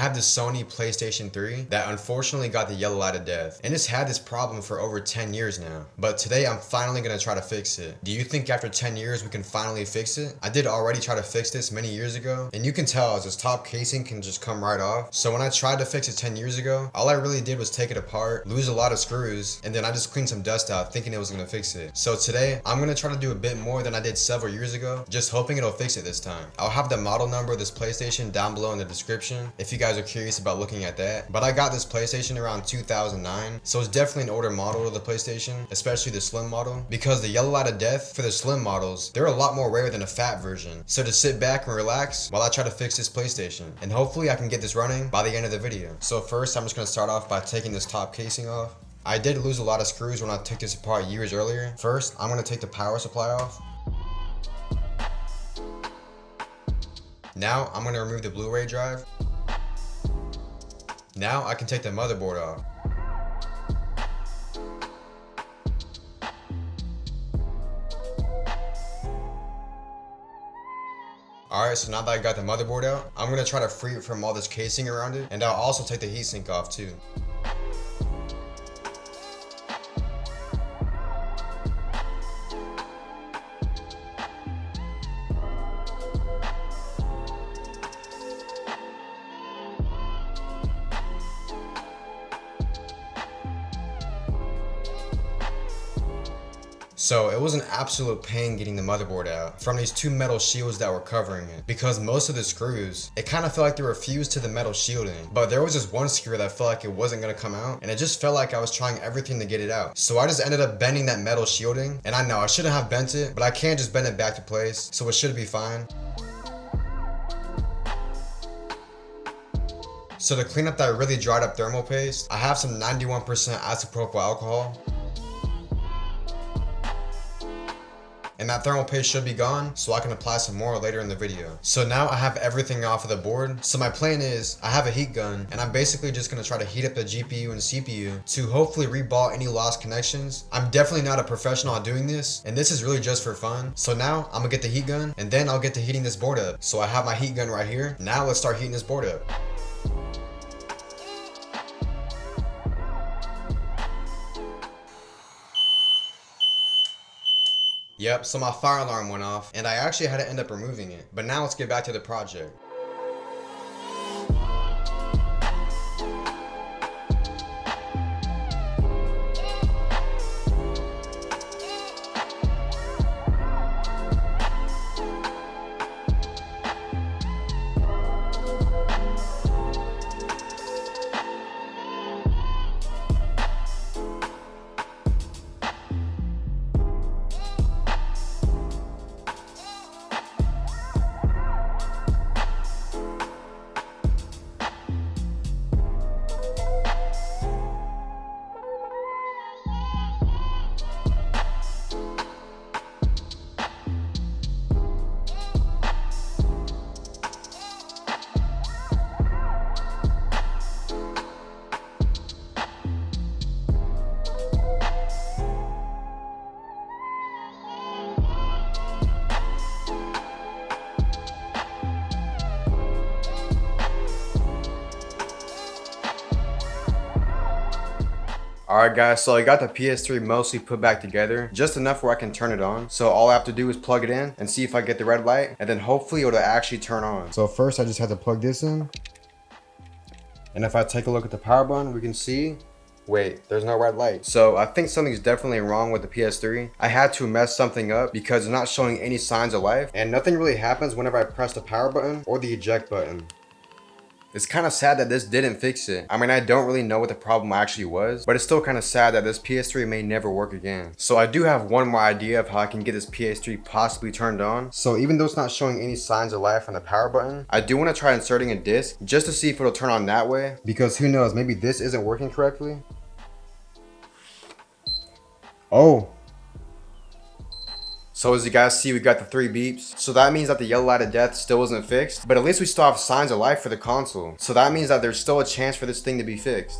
have this Sony PlayStation 3 that unfortunately got the yellow light of death, and it's had this problem for over 10 years now. But today I'm finally gonna try to fix it. Do you think after 10 years we can finally fix it? I did already try to fix this many years ago, and you can tell as this top casing can just come right off. So when I tried to fix it 10 years ago, all I really did was take it apart, lose a lot of screws, and then I just cleaned some dust out thinking it was gonna fix it. So today I'm gonna try to do a bit more than I did several years ago, just hoping it'll fix it this time. I'll have the model number of this PlayStation down below in the description if you guys are curious about looking at that. But I got this PlayStation around 2009, so it's definitely an older model of the PlayStation, especially the slim model, because the yellow light of death for the slim models, they're a lot more rare than a fat version. So to sit back and relax while I try to fix this PlayStation, and hopefully I can get this running by the end of the video. So first I'm just gonna start off by taking this top casing off. I did lose a lot of screws when I took this apart years earlier. First, I'm gonna take the power supply off. Now I'm gonna remove the Blu-ray drive. Now I can take the motherboard off. Alright, so now that I got the motherboard out, I'm gonna try to free it from all this casing around it, and I'll also take the heatsink off too. So it was an absolute pain getting the motherboard out from these two metal shields that were covering it, because most of the screws, it kind of felt like they were fused to the metal shielding, but there was this one screw that felt like it wasn't gonna come out, and it just felt like I was trying everything to get it out. So I just ended up bending that metal shielding, and I know I shouldn't have bent it, but I can't just bend it back to place, so it should be fine. So to clean up that really dried up thermal paste, I have some 91% isopropyl alcohol. And that thermal paste should be gone, so I can apply some more later in the video. So now I have everything off of the board. So my plan is, I have a heat gun, and I'm basically just gonna try to heat up the GPU and CPU to hopefully reball any lost connections. I'm definitely not a professional at doing this, and this is really just for fun. So now I'm gonna get the heat gun, and then I'll get to heating this board up. So I have my heat gun right here. Now let's start heating this board up. Yep, so my fire alarm went off, and I actually had to end up removing it. But now let's get back to the project. Alright guys, so I got the PS3 mostly put back together, just enough where I can turn it on. So all I have to do is plug it in and see if I get the red light, and then hopefully it'll actually turn on. So first I just have to plug this in. And if I take a look at the power button, we can see, wait, there's no red light. So I think something's definitely wrong with the PS3. I had to mess something up because it's not showing any signs of life, and nothing really happens whenever I press the power button or the eject button. It's kind of sad that this didn't fix it. I mean, I don't really know what the problem actually was, but it's still kind of sad that this PS3 may never work again. So I do have one more idea of how I can get this PS3 possibly turned on. So even though it's not showing any signs of life on the power button, I do want to try inserting a disc just to see if it'll turn on that way, because who knows, maybe this isn't working correctly. Oh. So as you guys see, we got the 3 beeps. So that means that the yellow light of death still isn't fixed, but at least we still have signs of life for the console. So that means that there's still a chance for this thing to be fixed.